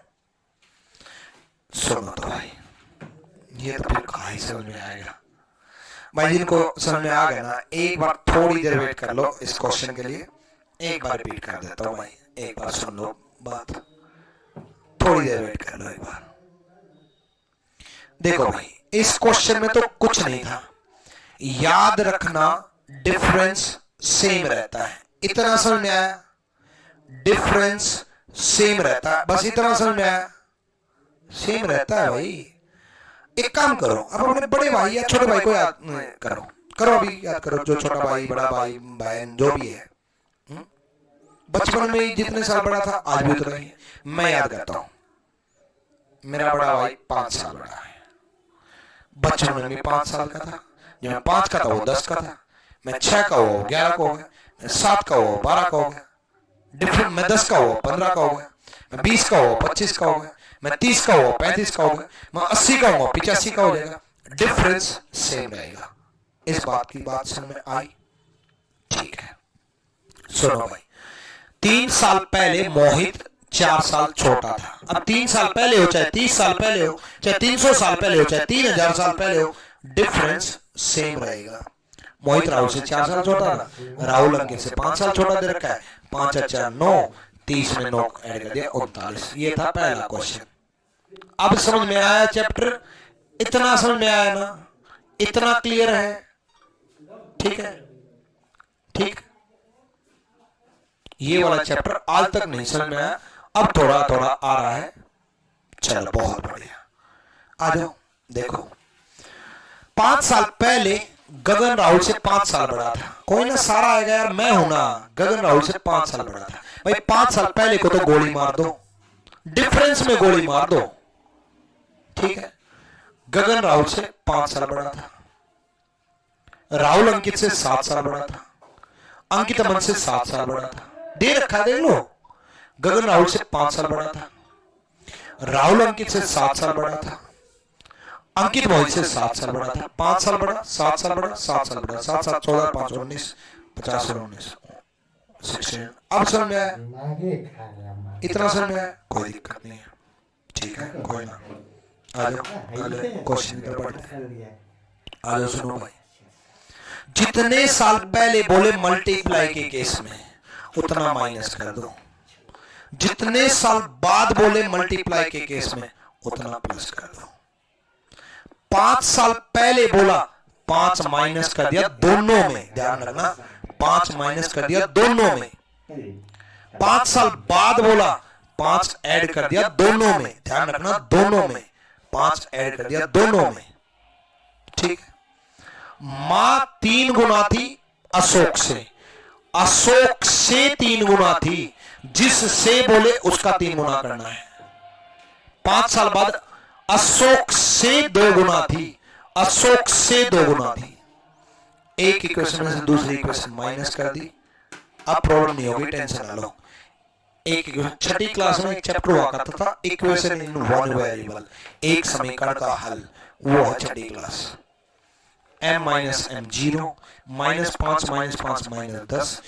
सुनो तो भाई, ये तो फिर कहाँ ही समझ में आएगा भाई। जिनको समझ में आ गया ना, एक बार थोड़ी देर वेट कर लो इस क्वेश्चन के लिए। एक बार रिपीट कर देता हूँ भाई, एक बार सुन लो बात, थोड़ी देर वेट कर लो एक बार। देखो भाई, इस क्वेश्चन में तो कुछ नहीं था, याद रखना डिफरेंस सेम रहता है, इतना समझ में आया? डिफरेंस सेम रहता है, बस इतना समझ में आया? सेम रहता है भाई। एक काम करो, अब अपने बड़े भाई या छोटे भाई को याद करो, करो अभी याद करो, जो छोटा भाई, बड़ा भाई, बहन जो भी है। बचपन में जितने साल बड़ा था आज भी उतना ही है। मैं याद करता हूं, मेरा बड़ा भाई 5 साल बड़ा है। बचपन में मैं 5 साल का था, जब मैं 5 का था वो 10 का था, मैं 6 का हुआ 11 का हो गया, मैं 7 का हुआ 12 का हो गया, डिफरेंट, मैं 10 का हुआ 15 का हो गया, मैं 20 का हुआ 25 का हो गया, मैं 30 का हुआ 35 का हो गया, मैं 80 का हुआ 85 का हो जाएगा। डिफरेंस सेम रहेगा। इस बात की बात समझ में आई? ठीक है, सुनो भाई। 3 साल पहले मोहित 4 साल छोटा था। अब 3 साल पहले हो, चाहे 30 साल पहले हो, चाहे 300 साल पहले हो, चाहे 3000 साल पहले हो, डिफरेंस सेम रहेगा। मोहित राहुल से 4 साल छोटा था, राहुल अंकित से 5 साल छोटा दे रखा है। 5 4 9, 30 में 9 ऐड कर दिया 39। ये था पहला क्वेश्चन। अब समझ में आया चैप्टर? इतना समझ में आया ना? इतना क्लियर है? ठीक है, ठीक। ये वाला चैप्टर आज तक नहीं समझ में आया, अब थोड़ा थोड़ा आ रहा है। चलो बहुत बढ़िया, आ जाओ। देखो, 5 साल पहले गगन राहुल से 5 साल बड़ा था। कोई ना सारा आएगा यार, मैं हूं ना। गगन राहुल से 5 साल बड़ा था भाई। 5 साल पहले को तो गोली मार दो, डिफरेंस में गोली मार दो, ठीक है? गगन राहुल से 5 साल बड़ा था, राहुल अंकित से 7 साल बड़ा था, अंकित अमन से 7 साल बड़ा था। दे रखा, देख लो। गगन राहुल से 5 साल बड़ा था, राहुल अंकित से 7 साल बड़ा था, अंकित मोहित से 7 साल बड़ा था। 5 साल बड़ा, 7 साल बड़ा, 7 साल बड़ा, 7 7 14 5 19 50 और 19 16। अब समझ में आया? इतना समझ में आया? कोई दिक्कत नहीं है, ठीक है, कोई ना। आ जाओ, अगले क्वेश्चन की तरफ बढ़ते हैं। आ जाओ, सुनो भाई। जितने साल पहले बोले मल्टीप्लाई के केस में, उतना माइनस कर दो। जितने साल बाद बोले मल्टीप्लाई के केस में, उतना प्लस कर दो। 5 साल पहले बोला, 5 माइनस कर दिया दोनों में, ध्यान रखना, 5 माइनस कर दिया दोनों में। 5 साल बाद बोला, 5 ऐड कर दिया दोनों में, ध्यान रखना, दोनों में 5 ऐड कर दिया दोनों में, ठीक। मां 3 गुना थी अशोक से, अशोक से 3 गुना थी, जिससे बोले उसका 3 गुना करना है। 5 साल बाद अशोक से 2 गुना थी, अशोक से 2 गुना थी। एक इक्वेशन में से दूसरी इक्वेशन माइनस कर दी। अब प्रॉब्लम नहीं होगी, टेंशन ना लो। एक छठी क्लास में एक चैप्टर हुआ करता था, इक्वेशन इन वन वेरिएबल, एक समीकरण का हल, वो है छठी क्लास। m माइनस m 0, -5 -5 -10,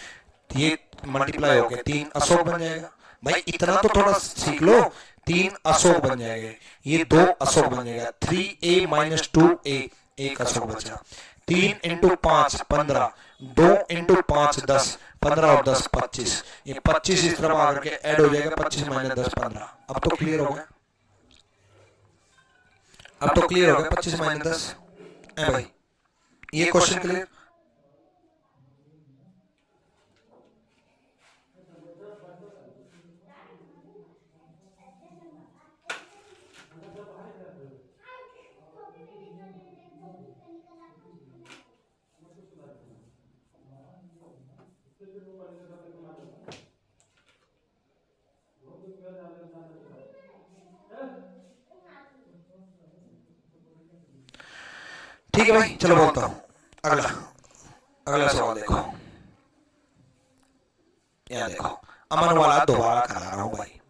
ये मल्टीप्लाई होकर 3 अशोक बन जाएगा। भाई इतना तो थोड़ा सीख लो, 3 अशोक बन जाएंगे, ये 2 अशोक बन जाएगा। 3a - 2a, एक अशोक बचा। 3 × 5 15, 2 × 5 10, 15 और 10 25, ये 25 इस तरफ आकर के ऐड हो जाएगा। 25 - 10 15। अब तो क्लियर हो गया, अब तो क्लियर हो गया। 25 - 10 है भाई, ये क्वेश्चन क्लियर? ठीक है भाई, चलो बोलता हूं। अगला अगला सवाल देखो, यहां देखो, अमन वाला दोबारा करा रहा हूं भाई।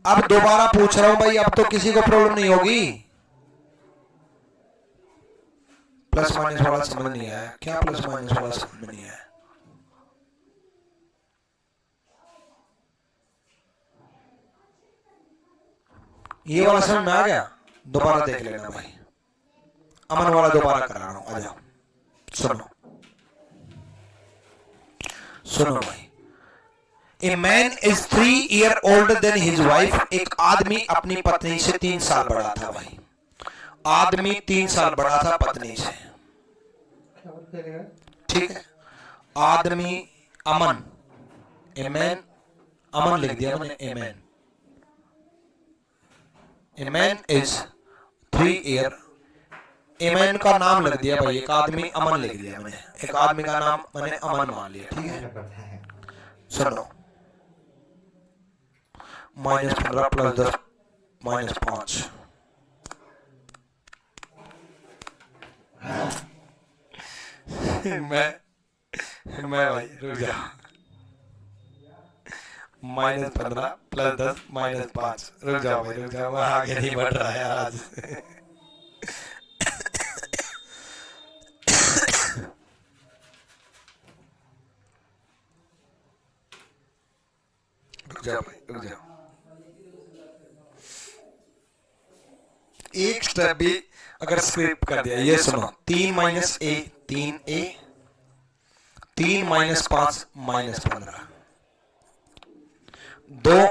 अब दोबारा पूछ रहा हूं भाई, अब तो किसी को प्रॉब्लम नहीं होगी। प्लस माइनस वाला समझ नहीं आया क्या? प्लस माइनस वाला समझ में नहीं आया। ये वाला समझ में आ गया? दोबारा देख लेना भाई, अमन वाला दोबारा करा रहा हूं, आ जाओ सुनो सुनो भाई। A man is 3 years older than his wife। एक आदमी अपनी पत्नी से 3 साल बड़ा था भाई। आदमी 3 साल बड़ा था पत्नी से, ठीक है। आदमी अमन, ए मैन, अमन लिख दिया मैंने, a man, a man is 3 years। A man का नाम लिख दिया भाई, एक आदमी अमन लिख दिया मैंने, एक आदमी का नाम मैंने अमन मान लिया, ठीक है। सुनो, -15 + 10 -5। मैं भाई रुक जा, -15 + 10 -5। रुक जाओ भाई, रुक जाओ, मैं आगे नहीं बढ़ रहा है आज। रुक जाओ भाई, रुक जाओ, एक स्टेप भी अगर स्किप कर दिया। ये सुनो, 3 - a 3a, 3 - 5 -15। 2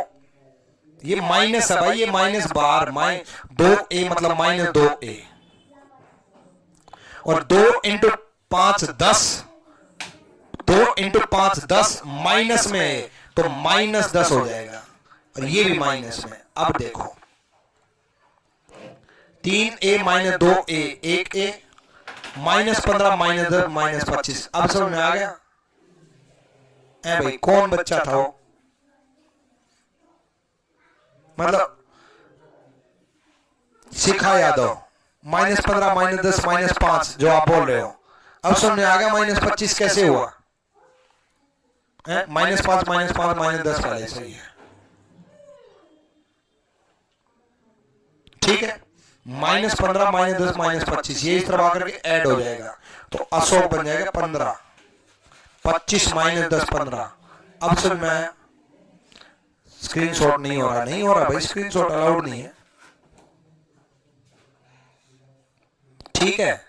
ये माइनस है भाई, ये माइनस बार, 2a मतलब -2a, और 2 × 5 10, 2 × 5 10 माइनस में है तो -10 हो जाएगा, और ये भी माइनस में। अब देखो 3a - 2a 1a, -15 -10 -25। अब समझ में आ गया? ऐ भाई कौन बच्चा था वो? मतलब शिखा यादव, -15 -10 -5 जो आप बोल रहे हो। अब समझ में आ गया -25 कैसे हुआ? -5 -5 -10 पहले सही है, ठीक है। -15 -10 -25 ये इस तरह आकर के ऐड हो जाएगा तो अशोक बन जाएगा 15। 25 - 10 15। अब समझ में आया? स्क्रीनशॉट नहीं हो रहा, नहीं हो रहा भाई, स्क्रीनशॉट अलाउड नहीं है, ठीक है।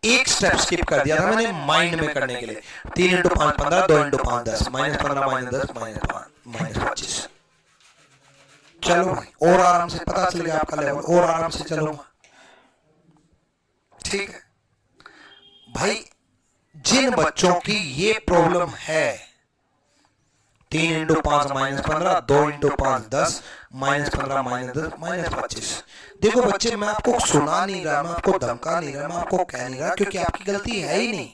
एक स्टेप स्किप कर दिया था मैंने माइंड में करने के लिए। 3 × 5 15, 2 × 5 10, -15 -10 -5 -25। चलो भाई, और आराम से पता चल गया आपका लेवल, और आराम से चलूंगा, ठीक है भाई। जिन बच्चों की ये प्रॉब्लम है, 3 × 5 -15, 2 × 5 10, -15 -10 -25। देखो बच्चे, मैं आपको सुना नहीं रहा, मैं आपको धमका नहीं रहा, मैं आपको कह नहीं रहा, क्योंकि आपकी गलती है ही नहीं।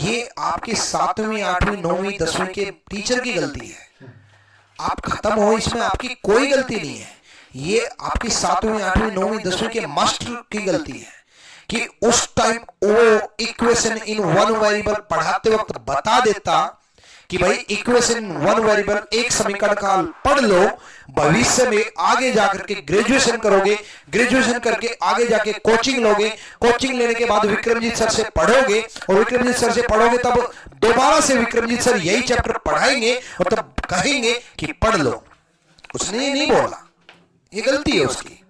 ये आपके 7वीं 8वीं 9वीं 10वीं के टीचर की गलती है। आप खत्म हो, इसमें आपकी कोई गलती नहीं है। ये आपकी 7वीं 8वीं 9वीं 10वीं के मास्टर की गलती है कि उस टाइम वो इक्वेशन इन 1 वेरिएबल पढ़ाते वक्त बता देता कि भाई इक्वेशन इन 1 वेरिएबल, एक समीकरण का पढ़ लो, भविष्य में आगे जाकर के ग्रेजुएशन करोगे, ग्रेजुएशन करके आगे जाके कोचिंग लोगे, कोचिंग लेने के बाद विक्रमजीत सर से पढ़ोगे, और विक्रमजीत सर से पढ़ोगे तब दोबारा से विक्रमजीत सर यही चैप्टर पढ़ाएंगे और तब कहेंगे कि पढ़ लो। उसने ये नहीं बोला, ये गलती है उसकी।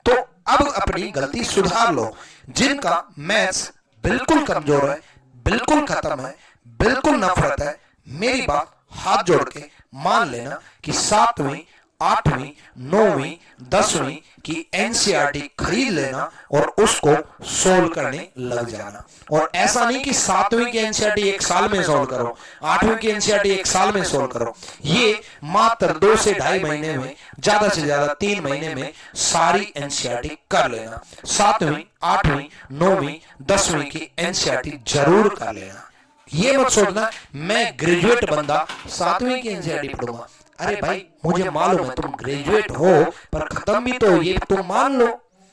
तो अब अपनी गलती सुधार लो। जिनका मैथ्स बिल्कुल कमजोर है, बिल्कुल खत्म है, बिल्कुल नफरत है, मेरी बात हाथ जोड़ के मान लेना कि 7वीं 8वीं 9वीं 10वीं की एनसीईआरटी खरीद लेना और उसको सोल्व करने लग जाना। और ऐसा नहीं कि 7वीं की एनसीईआरटी 1 साल में सोल्व करो, 8वीं की एनसीईआरटी 1 साल में सोल्व करो। ये मात्र 2 से ढाई महीने में, ज्यादा से ज्यादा 3 महीने में सारी एनसीईआरटी कर लेना। 7वीं 8वीं 9वीं 10वीं की एनसीईआरटी जरूर कर लेना। ये मत सोचना मैं ग्रेजुएट बंदा 7वीं की एनसीईआरटी पढ़ूंगा, अरे भाई मुझे मालूम है तुम ग्रेजुएट हो, पर खत्म भी तो ये तुम मान लो,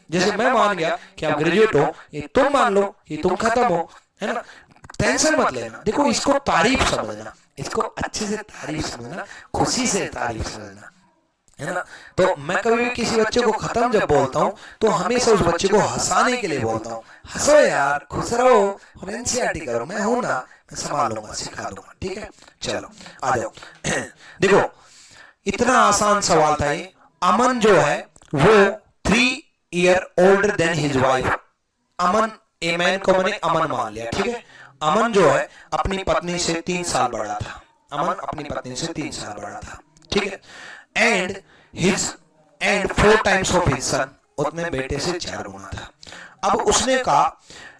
जैसे मैं मान गया कि आप ग्रेजुएट हो, ये तुम मान लो कि तुम खत्म हो, है ना। टेंशन मत लेना, देखो इसको तारीफ समझना, इसको अच्छे से तारीफ समझना, खुशी से तारीफ समझना, है ना। तो मैं कभी भी किसी बच्चे को खत्म जब बोलता हूँ तो हमेशा उस बच्चे को हंसाने के लिए बोलता हूँ, हंसो यार, खुश रहो और एनसीईआरटी करो, मैं हूं ना, मैं संभालूंगा, सिखा दूंगा, ठीक है। चलो आ जाओ। देखो इतना आसान सवाल था ये। अमन जो है वो 3 year older then his wife. Aman, a man को मैंने अमन मान लिया, ठीक है। अमन जो है अपनी पत्नी से 3 साल बड़ा था, अमन अपनी पत्नी से 3 साल बड़ा था, ठीक है। And his and 4 times of his son, उतने बेटे से 4 गुना था। अब उसने कहा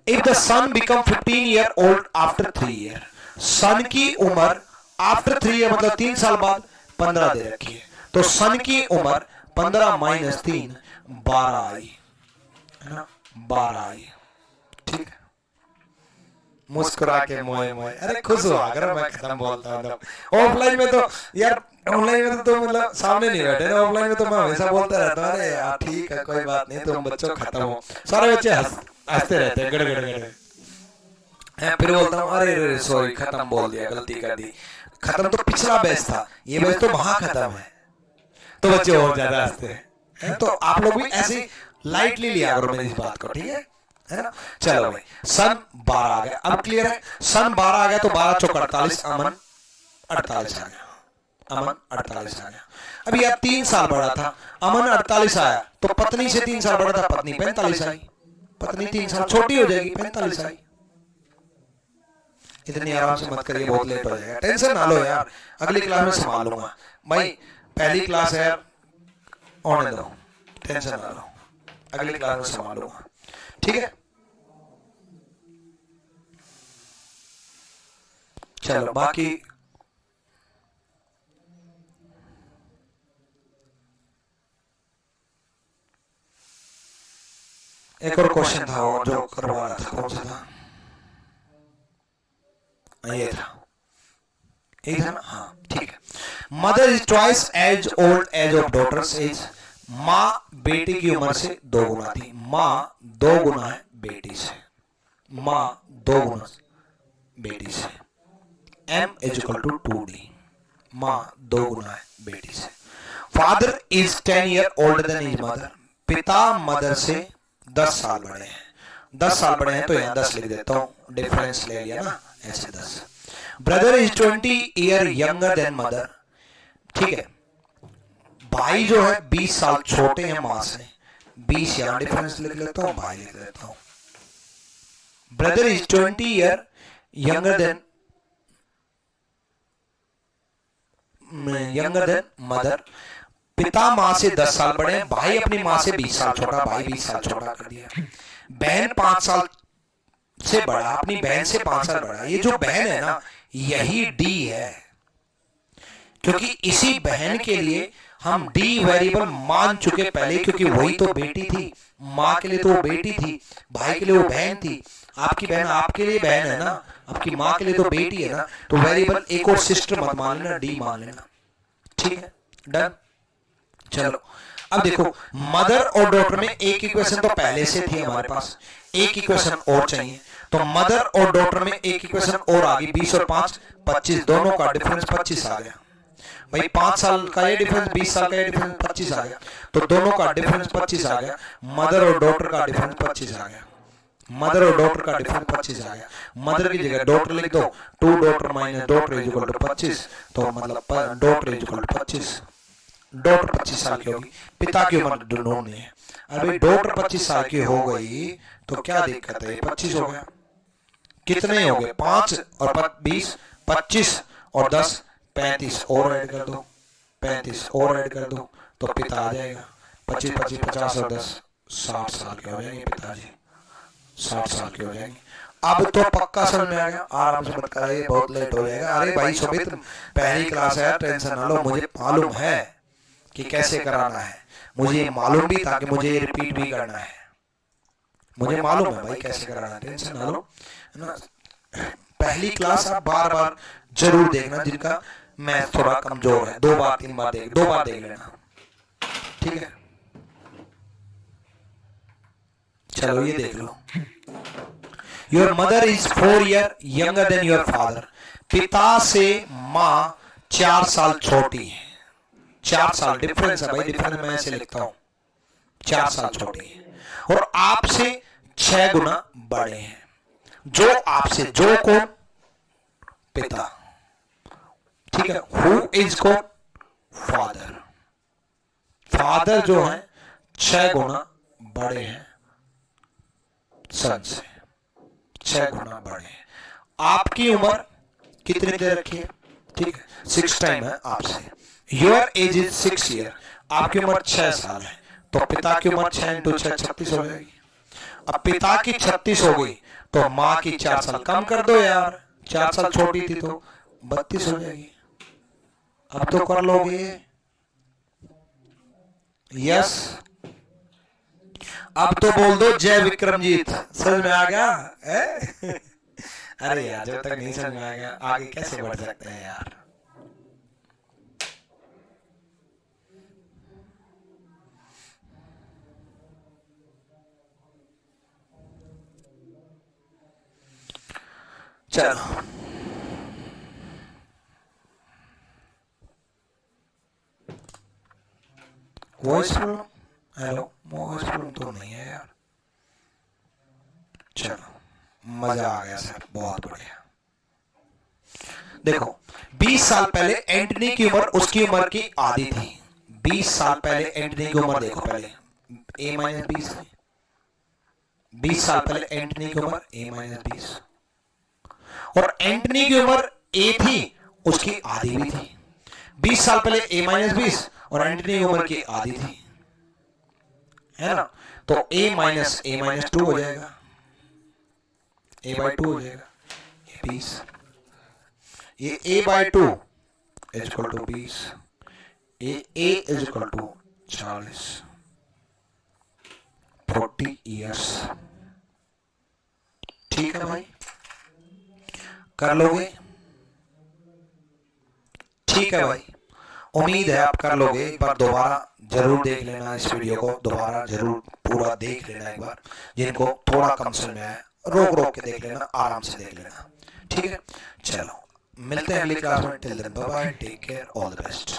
if the son become 15 year old after 3 year, सन की उम्र आफ्टर 3 ईयर मतलब 3 साल बाद 15 दे रखी है, तो सन की उम्र 15 माइनस 3 12 आई, है ना, 12 आई, ठीक है। मुस्कुरा के मोए मोए, अरे खुश हुआ अगर मैं खत्म बोलता हूँ। ऑफलाइन में तो यार, ऑनलाइन में तो मतलब सामने नहीं बैठे ना, ऑफलाइन में तो मैं हमेशा बोलता रहता हूँ, अरे यार ठीक है कोई बात नहीं, तुम बच्चों खत्म हो, सारे बच्चे हंसते रहते हैं, गड़ गड़ गड़, फिर बोलता हूँ अरे सॉरी खत्म बोल दिया, गलती कर दी। खत्म तो पिछला बैच था, ये बैच तो वहां खत्म है, तो बच्चे और ज्यादा हंसते हैं। तो आप लोग भी ऐसे लाइटली लिया करो मेरी इस बात को, ठीक है ना। चलो भाई सन 12 आ गया, अब क्लियर है, सन 12 आ गया तो 12 चौक 48, अमन 48 आ गया, अमन 48 आ गया। अब यार 3 साल बड़ा था, अमन 48 आया तो पत्नी से 3 साल बड़ा था, पत्नी 45 आई, पत्नी 3 साल छोटी हो जाएगी, 45 आई। इतनी आराम से मत करिए, बहुत लेट हो जाएगा, टेंशन ना लो यार, अगली क्लास में संभाल लूंगा भाई, पहली क्लास है यार, होने दो, टेंशन ना लो, अगली क्लास में संभाल लूंगा, ठीक है। चलो बाकी एक और क्वेश्चन था वो जो करवा रहा था, कौन सा था, ये था, यही था ना, हाँ ठीक है। Mother is twice as old as of daughter's age, माँ बेटी की उम्र से 2 गुना थी, माँ 2 गुना है बेटी से, माँ 2 गुना बेटी से, m is equal to 2d, माँ 2 गुना है बेटी से। Father is 10 year older then his mother, पिता मदर से 10 साल बड़े हैं, 10 साल बड़े हैं तो यहाँ 10 लिख देता हूँ, डिफरेंस ले लिया ना, ऐसे 10। Brother is 20 year younger then mother, ठीक है। भाई जो है 20 साल छोटे हैं माँ से, 20 यहाँ डिफरेंस लिख लेता हूँ, भाई लिख देता हूँ। Brother is 20 year younger then mother, पिता माँ से 10 साल बड़े हैं, भाई अपनी माँ से 20 साल छोटा, भाई 20 साल छोटा कर दिया। बहन 5 साल से बड़ा, अपनी बहन से 5 साल बड़ा, ये जो बहन है ना यही डी है, क्योंकि इसी बहन के लिए हम डी वेरिएबल मान चुके पहले, क्योंकि वही तो बेटी थी, माँ के लिए तो वो बेटी थी, भाई के लिए वो बहन थी, आपकी बहन आपके लिए बहन है ना, आपकी माँ के लिए तो बेटी है ना, तो वेरिएबल एक और सिस्टर मत मान लेना, डी मान लेना, ठीक है, डन। चलो अब देखो मदर और डॉटर में एक इक्वेशन तो पहले से थी हमारे पास, एक इक्वेशन और चाहिए, तो मदर और डॉटर में एक इक्वेशन और आ गई, 20 और 5 25, दोनों का डिफरेंस 25 आ गया भाई, 5 साल का ये डिफरेंस, 20 साल का ये डिफरेंस 25 आ गया, तो दोनों का डिफरेंस 25 आ गया, मदर और डॉटर का डिफरेंस 25 आ गया, मदर और डॉटर का डिफरेंस 25 आ गया, मदर की जगह डॉटर लिख दो, 2 daughter minus daughter is equal to 25, तो मतलब daughter is equal to 25, daughter 25 साल की होगी, पिता की उम्र ढूंढनी है। अरे डॉटर 25 साल की हो गई तो क्या दिक्कत है, 25 हो गया, कितने हो गए 5 और 20, 25 और 10 35 और ऐड कर दो, 35 और ऐड कर दो तो पिता आ जाएगा, 25 25 50 और 10 60 साल के हो जाएंगे पिताजी, 60 साल के हो जाएंगे। अब तो पक्का समझ में आ गया, आराम से मत कराइए, बहुत लेट हो जाएगा। अरे भाई सुमित पहली क्लास है, टेंशन ना लो, मुझे मालूम है कि कैसे कराना है, मुझे मालूम भी था कि मुझे रिपीट भी करना है, मुझे मालूम है भाई कैसे कराना है, टेंशन ना लो, है ना। पहली क्लास आप बार बार जरूर देखना, जिनका मैथ थोड़ा कमजोर है, 2 बार 3 बार देख 2 बार देख लेना, ठीक है। चलो ये देख लो, your mother is 4 year younger than your father. पिता से माँ 4 साल छोटी है। 4 साल डिफरेंस है भाई, डिफरेंस मैं ऐसे लिखता हूं, 4 साल छोटी है और आपसे 6 गुना बड़े हैं। जो आपसे, जो कौन? पिता, ठीक है। हु इज कौन? फादर। फादर जो है 6 गुना बड़े हैं सन से, 6 गुना बड़े हैं। आपकी उम्र कितनी दे रखी है? ठीक है, 6 टाइम है आपसे। योर एज इज 6 ईयर, आपकी उम्र 6 साल है, तो पिता की उम्र 6 × 6 36 हो जाएगी। अब पिता की 36 हो गई तो माँ की 4 साल कम कर दो यार, 4 साल छोटी थी तो 32 हो जाएगी। अब तो कर लोगे, यस। अब तो बोल दो जय विक्रमजीत। समझ में आ गया है? अरे यार जब तक नहीं समझ में आ गया आगे कैसे बढ़ सकते हैं यार। चलो voice problem, hello, voice problem तो नहीं है यार। चलो मजा आ गया सर, बहुत बढ़िया। देखो 20 साल पहले एंटनी की उम्र उसकी उम्र की आधी थी। 20 साल पहले एंटनी की उम्र देखो पहले, a - 20। 20 साल पहले एंटनी की उम्र a - 20 और एंटनी की उम्र a थी, उसकी आधी भी थी। 20 साल पहले a - 20 और एंटनी की उम्र की आधी थी, है ना? तो a - 2 हो जाएगा, a/2 हो जाएगा, ये 20। ये a/2 is equal to 20, a is equal to 40, 40 years. ठीक है भाई, कर लोगे? ठीक है भाई, उम्मीद है आप कर लोगे। एक बार दोबारा जरूर देख लेना इस वीडियो को, दोबारा जरूर पूरा देख लेना एक बार। जिनको थोड़ा कम समझ में आया रोक रोक के देख लेना, आराम से देख लेना, ठीक है। चलो मिलते हैं अगली क्लास में, till then bye bye, take care, all the best.